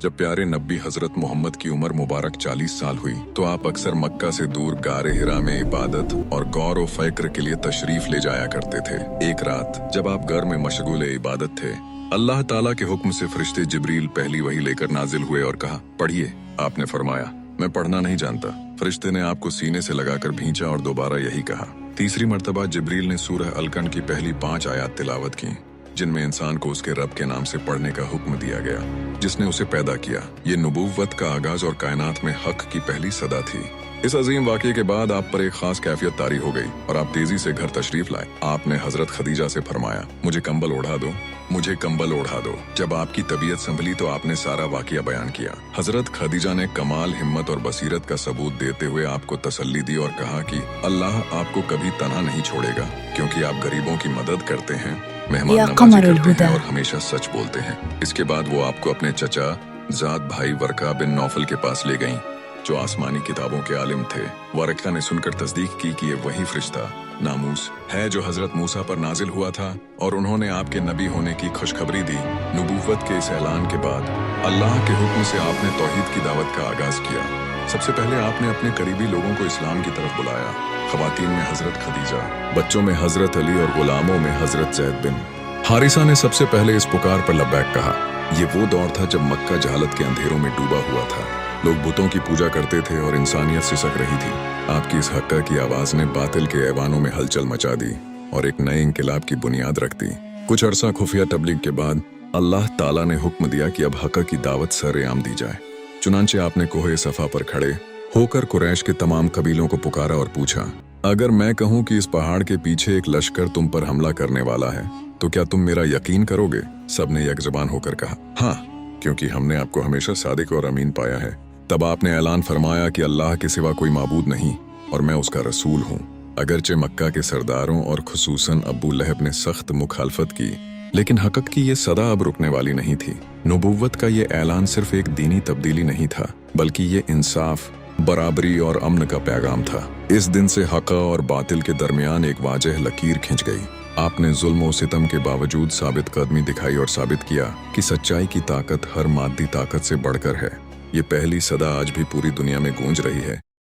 जब प्यारे नबी हजरत मोहम्मद की उम्र मुबारक 40 साल हुई तो आप अक्सर मक्का से दूर गारे हिरा में इबादत और गौर व फ़िक्र के लिए तशरीफ ले जाया करते थे। एक रात जब आप घर में मशगूल इबादत थे, अल्लाह ताला के हुक्म से फरिश्ते जिब्रील पहली वही लेकर नाजिल हुए और कहा, पढ़िए। आपने फरमाया, मैं पढ़ना नहीं जानता। फरिश्ते ने आपको सीने से लगाकर भींचा और दोबारा यही कहा। तीसरी मर्तबा जिब्रील ने सूरह अलकन की पहली 5 आयत तिलावत की, जिनमें इंसान को उसके रब के नाम से पढ़ने का हुक्म दिया गया, जिसने उसे पैदा किया। ये नबूवत का आगाज और कायनात में हक की पहली सदा थी। इस अजीम वाक़े के बाद आप पर एक खास कैफियत तारी हो गई और आप तेजी से घर तशरीफ लाए। आपने हजरत खदीजा से फरमाया, मुझे कंबल ओढ़ा दो, मुझे कंबल ओढ़ा दो। जब आपकी तबीयत संभली तो आपने सारा वाक़या बयान किया। हजरत खदीजा ने कमाल हिम्मत और बसीरत का सबूत देते हुए आपको तसल्ली दी और कहा कि अल्लाह आपको कभी तन्हा नहीं छोड़ेगा, क्योंकि आप गरीबों की मदद करते हैं, मेहमान नवाजी करते हैं और हमेशा सच बोलते हैं। इसके बाद वो आपको अपने चचा ज़ाद भाई वरका बिन नौफल के पास ले गईं, जो आसमानी किताबों के आलिम थे। वरका ने सुनकर तस्दीक की कि ये वही फरिश्ता नामूस है जो हजरत मूसा पर नाजिल हुआ था, और उन्होंने आपके नबी होने की खुशखबरी दी। नबूवत के इस ऐलान के बाद अल्लाह के हुक्म से आपने तौहीद की दावत का आगाज किया। सबसे पहले आपने अपने करीबी लोगों को इस्लाम की तरफ बुलाया। ख़वातीन में हजरत खदीजा, बच्चों में हजरत अली और गुलामों में हजरत ज़ैद बिन हारिसा ने सबसे पहले इस पुकार पर लब्बैक कहा। ये वो दौर था जब मक्का जहालत के अंधेरों में डूबा हुआ था। लोग बुतों की पूजा करते थे और इंसानियत सिसक रही थी। आपकी इस हक्का की आवाज ने बातिल के ऐवानों में हलचल मचा दी और एक नए इंकलाब की बुनियाद रख दी। कुछ अरसा खुफिया तबलीग के बाद अल्लाह ताला ने हुक्म दिया कि अब हक्का की दावत सरेआम दी जाए। चुनांचे आपने कोहे सफा पर खड़े होकर कुरैश के तमाम कबीलों को पुकारा और पूछा, अगर मैं कहूँ कि इस पहाड़ के पीछे एक लश्कर तुम पर हमला करने वाला है तो क्या तुम मेरा यकीन करोगे? सबने यकजुबान होकर कहा, हाँ, क्योंकि हमने आपको हमेशा सादिक और अमीन पाया है। तब आपने ऐलान फरमाया कि अल्लाह के सिवा कोई माबूद नहीं और मैं उसका रसूल हूँ। अगरचे मक्का के सरदारों और खुसूसन अबू लहब ने सख्त मुखालफत की, लेकिन हक़ की ये सदा अब रुकने वाली नहीं थी। नबूवत का ये ऐलान सिर्फ एक दीनी तब्दीली नहीं था, बल्कि ये इंसाफ, बराबरी और अमन का पैगाम था। इस दिन से हक़ और बातिल के दरमियान एक वाजह लकीर खिंच गई। आपने जुल्म और सितम के बावजूद साबित कदमी दिखाई और साबित किया कि सच्चाई की ताकत हर मादी ताकत से बढ़कर है। ये पहली सदा आज भी पूरी दुनिया में गूंज रही है।